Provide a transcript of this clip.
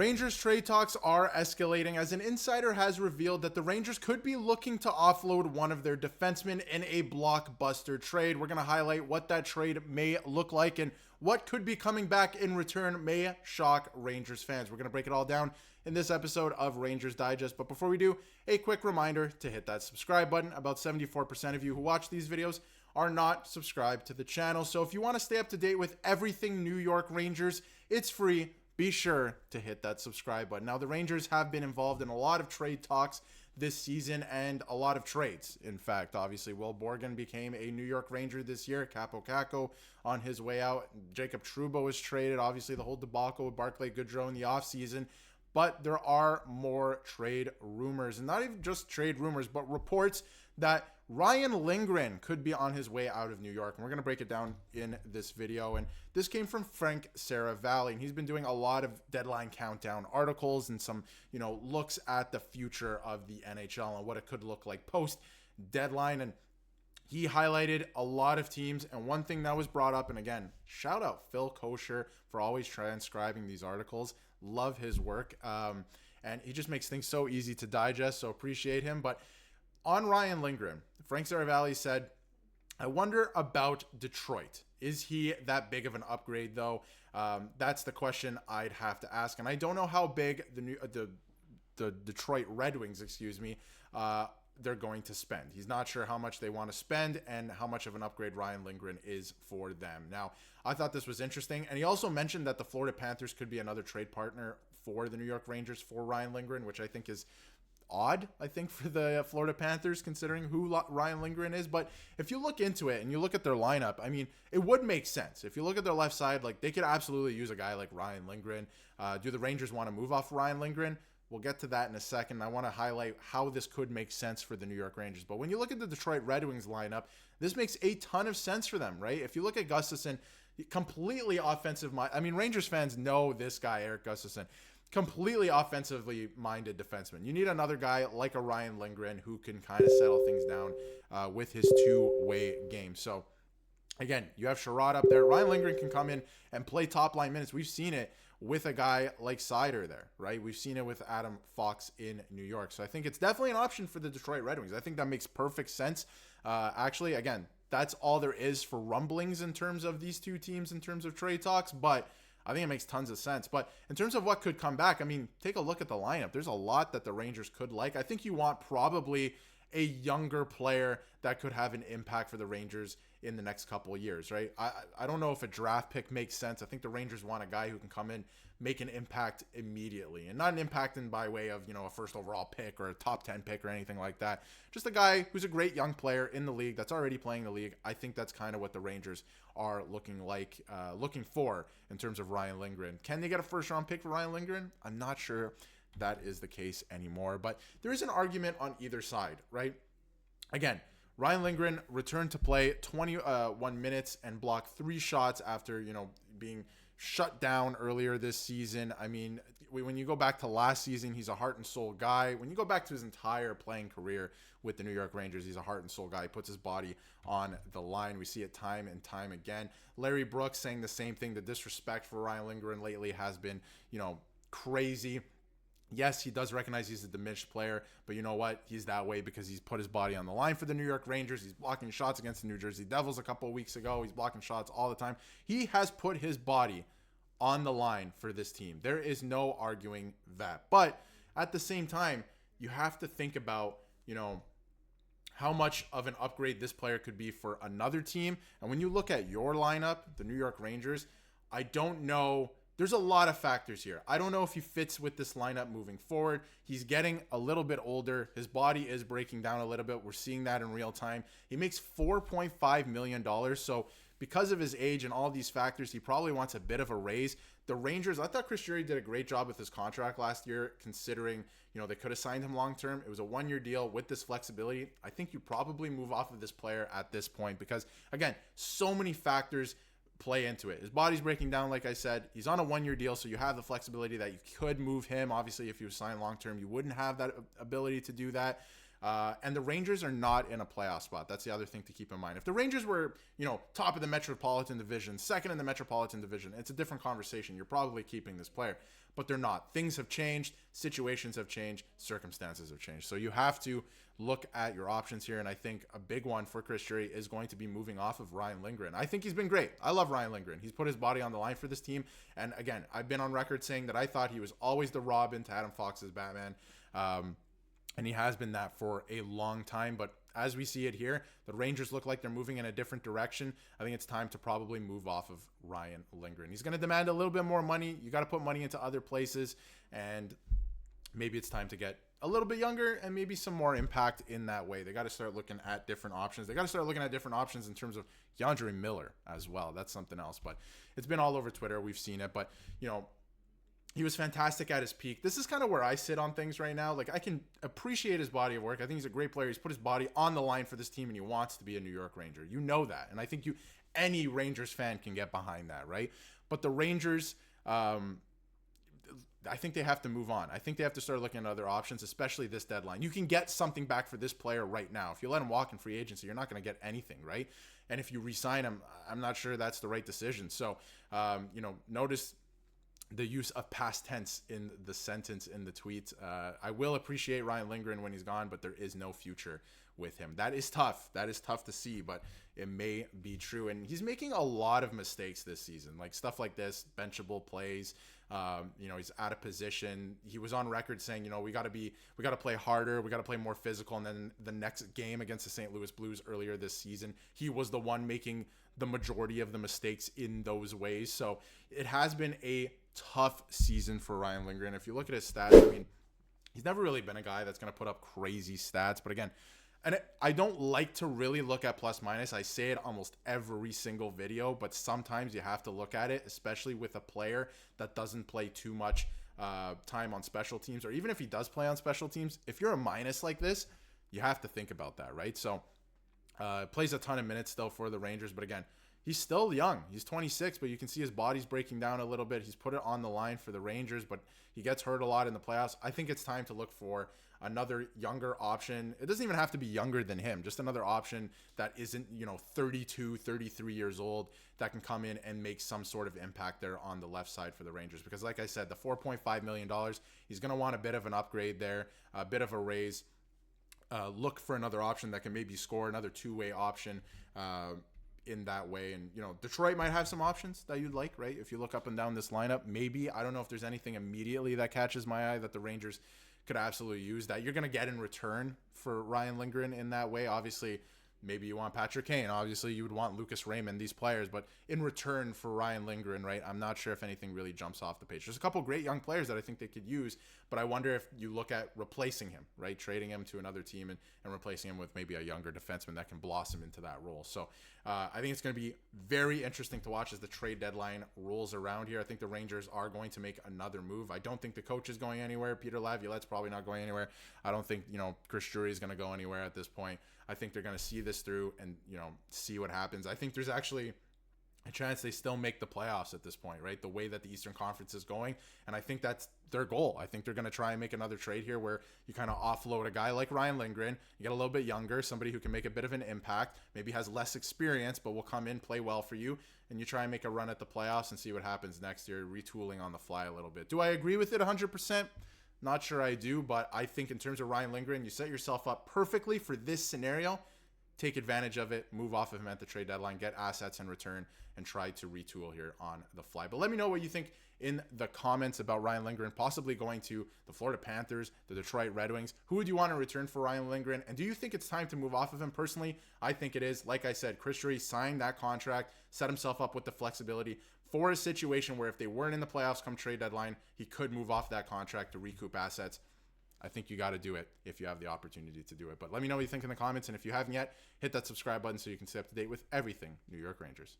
Rangers trade talks are escalating as an insider has revealed that the Rangers could be looking to offload one of their defensemen in a blockbuster trade. We're going to highlight what that trade may look like and what could be coming back in return may shock Rangers fans. We're going to break it all down in this episode of Rangers Digest. But before we do, a quick reminder to hit that subscribe button. About 74% of you who watch these videos are not subscribed to the channel. So if you want to stay up to date with everything New York Rangers, it's free. Be sure to hit that subscribe button. Now, the Rangers have been involved in a lot of trade talks this season and a lot of trades. In fact, obviously, Will Borgen became a New York Ranger this year. Capo Caco on his way out. Jacob Trouba was traded. Obviously, the whole debacle with Barclay Goodrow in the offseason. But there are more trade rumors. And not even just trade rumors, but reports that Ryan Lindgren could be on his way out of New York. And we're going to break it down in this video. And this came from Frank Saravalli. And he's been doing a lot of deadline countdown articles and some, looks at the future of the NHL and what it could look like post deadline. And he highlighted a lot of teams. And one thing that was brought up, and again, shout out Phil Kosher for always transcribing these articles. Love his work. And he just makes things so easy to digest. So appreciate him. But on Ryan Lindgren, Frank Saravalli said, I wonder about Detroit. Is he that big of an upgrade, though? That's the question I'd have to ask. And I don't know how big the Detroit Red Wings, they're going to spend. He's not sure how much they want to spend and how much of an upgrade Ryan Lindgren is for them. Now, I thought this was interesting. And he also mentioned that the Florida Panthers could be another trade partner for the New York Rangers for Ryan Lindgren, which I think is odd, for the Florida Panthers, considering who Ryan Lindgren is. But if you look into it and you look at their lineup, it would make sense. If you look at their left side, they could absolutely use a guy like Ryan Lindgren. Do the Rangers want to move off Ryan Lindgren? We'll get to that in a second. I want to highlight how this could make sense for the New York Rangers. But when you look at the Detroit Red Wings lineup, this makes a ton of sense for them, right? If you look at Gustafsson, completely offensive. Rangers fans know this guy, Erik Gustafsson. Completely offensively minded defenseman. You need another guy like a Ryan Lindgren who can kind of settle things down with his two-way game. So, again, you have Sherrod up there. Ryan Lindgren can come in and play top-line minutes. We've seen it with a guy like Seider there, right? We've seen it with Adam Fox in New York. So I think it's definitely an option for the Detroit Red Wings. I think that makes perfect sense. Actually, again, that's all there is for rumblings in terms of these two teams in terms of trade talks, but I think it makes tons of sense. But in terms of what could come back, take a look at the lineup. There's a lot that the Rangers could like. I think you want probably a younger player that could have an impact for the Rangers in the next couple of years, right? I don't know if a draft pick makes sense. I think the Rangers want a guy who can come in, make an impact immediately, and not an impact in by way of, a first overall pick or a top 10 pick or anything like that. Just a guy who's a great young player in the league that's already playing the league. I think that's kind of what the Rangers are looking for in terms of Ryan Lindgren. Can they get a first round pick for Ryan Lindgren? I'm not sure that is the case anymore, but there is an argument on either side, right? Again, Ryan Lindgren returned to play 21 minutes and blocked 3 shots after, being shut down earlier this season. When you go back to last season, he's a heart and soul guy. When you go back to his entire playing career with the New York Rangers, he's a heart and soul guy. He puts his body on the line. We see it time and time again. Larry Brooks saying the same thing. The disrespect for Ryan Lindgren lately has been, crazy. Yes, he does recognize he's a diminished player, but you know what? He's that way because he's put his body on the line for the New York Rangers. He's blocking shots against the New Jersey Devils a couple of weeks ago. He's blocking shots all the time. He has put his body on the line for this team. There is no arguing that. But at the same time, you have to think about, how much of an upgrade this player could be for another team. And when you look at your lineup, the New York Rangers, I don't know. There's a lot of factors here. I don't know if he fits with this lineup moving forward. He's getting a little bit older. His body is breaking down a little bit. We're seeing that in real time. He makes $4.5 million. So because of his age and all these factors, he probably wants a bit of a raise. The Rangers, I thought Chris Drury did a great job with his contract last year, considering, they could have signed him long-term. It was a 1-year deal with this flexibility. I think you probably move off of this player at this point because, again, so many factors play into it. His body's breaking down, like I said. He's on a 1-year deal, so you have the flexibility that you could move him. Obviously, if you sign long-term, you wouldn't have that ability to do that. And the Rangers are not in a playoff spot. That's the other thing to keep in mind. If the Rangers were, top of the Metropolitan Division, second in the Metropolitan Division, it's a different conversation. You're probably keeping this player. but they're not. Things have changed, situations have changed, circumstances have changed. So you have to look at your options here, and I think a big one for Chris Drury is going to be moving off of Ryan Lindgren. I think he's been great. I love Ryan Lindgren. He's put his body on the line for this team, and again, I've been on record saying that I thought he was always the Robin to Adam Fox's Batman, and he has been that for a long time. But as we see it here, the Rangers look like they're moving in a different direction. I think it's time to probably move off of Ryan Lindgren. He's going to demand a little bit more money. You got to put money into other places, and maybe it's time to get a little bit younger and maybe some more impact in that way. They got to start looking at different options. They got to start looking at different options in terms of Yandere Miller as well. That's something else, but it's been all over Twitter. We've seen it, but he was fantastic at his peak. This is kind of where I sit on things right now. Like, I can appreciate his body of work. I think he's a great player. He's put his body on the line for this team, and he wants to be a New York Ranger. You know that. And I think any Rangers fan can get behind that, right? But the Rangers, I think they have to move on. I think they have to start looking at other options, especially this deadline. You can get something back for this player right now. If you let him walk in free agency, you're not going to get anything, right? And if you re-sign him, I'm not sure that's the right decision. So, notice the use of past tense in the sentence in the tweet. I will appreciate Ryan Lindgren when he's gone, but there is no future with him. That is tough. That is tough to see, but it may be true. And he's making a lot of mistakes this season, like stuff like this, benchable plays. He's out of position. He was on record saying, we got to play harder. We got to play more physical. And then the next game against the St. Louis Blues earlier this season, he was the one making the majority of the mistakes in those ways. So it has been a tough season for Ryan Lindgren. If you look at his stats, I mean, he's never really been a guy that's going to put up crazy stats. But again, I don't like to really look at plus minus. I say it almost every single video, but sometimes you have to look at it, especially with a player that doesn't play too much time on special teams, or even if he does play on special teams. If you're a minus like this, you have to think about that, right? So plays a ton of minutes still for the Rangers, but again, he's still young. He's 26, but you can see his body's breaking down a little bit. He's put it on the line for the Rangers, but he gets hurt a lot in the playoffs. I think it's time to look for another younger option. It doesn't even have to be younger than him, just another option that isn't, 32, 33 years old, that can come in and make some sort of impact there on the left side for the Rangers. Because like I said, the $4.5 million, he's going to want a bit of an upgrade there, a bit of a raise. Look for another option that can maybe score, another two-way option in that way. And, Detroit might have some options that you'd like, right? If you look up and down this lineup, maybe. I don't know if there's anything immediately that catches my eye that the Rangers could absolutely use that you're going to get in return for Ryan Lindgren in that way. Obviously, maybe you want Patrick Kane. Obviously, you would want Lucas Raymond, these players. But in return for Ryan Lindgren, right, I'm not sure if anything really jumps off the page. There's a couple great young players that I think they could use, but I wonder if you look at replacing him, right, trading him to another team and replacing him with maybe a younger defenseman that can blossom into that role. So I think it's going to be very interesting to watch as the trade deadline rolls around here. I think the Rangers are going to make another move. I don't think the coach is going anywhere. Peter Laviolette's probably not going anywhere. I don't think, Chris Drury is going to go anywhere at this point. I think they're going to see this through and, see what happens. I think there's actually a chance they still make the playoffs at this point, right? The way that the Eastern Conference is going. And I think that's their goal. I think they're going to try and make another trade here where you kind of offload a guy like Ryan Lindgren. You get a little bit younger, somebody who can make a bit of an impact, maybe has less experience, but will come in, play well for you. And you try and make a run at the playoffs and see what happens next year, retooling on the fly a little bit. Do I agree with it 100%? Not sure I do, but I think in terms of Ryan Lindgren, you set yourself up perfectly for this scenario. Take advantage of it, move off of him at the trade deadline, get assets in return, and try to retool here on the fly. But let me know what you think in the comments about Ryan Lindgren possibly going to the Florida Panthers, the Detroit Red Wings. Who would you want in return for Ryan Lindgren? And do you think it's time to move off of him? Personally, I think it is. Like I said, Chris Drury signed that contract, set himself up with the flexibility for a situation where if they weren't in the playoffs come trade deadline, he could move off that contract to recoup assets. I think you got to do it if you have the opportunity to do it. But let me know what you think in the comments. And if you haven't yet, hit that subscribe button so you can stay up to date with everything New York Rangers.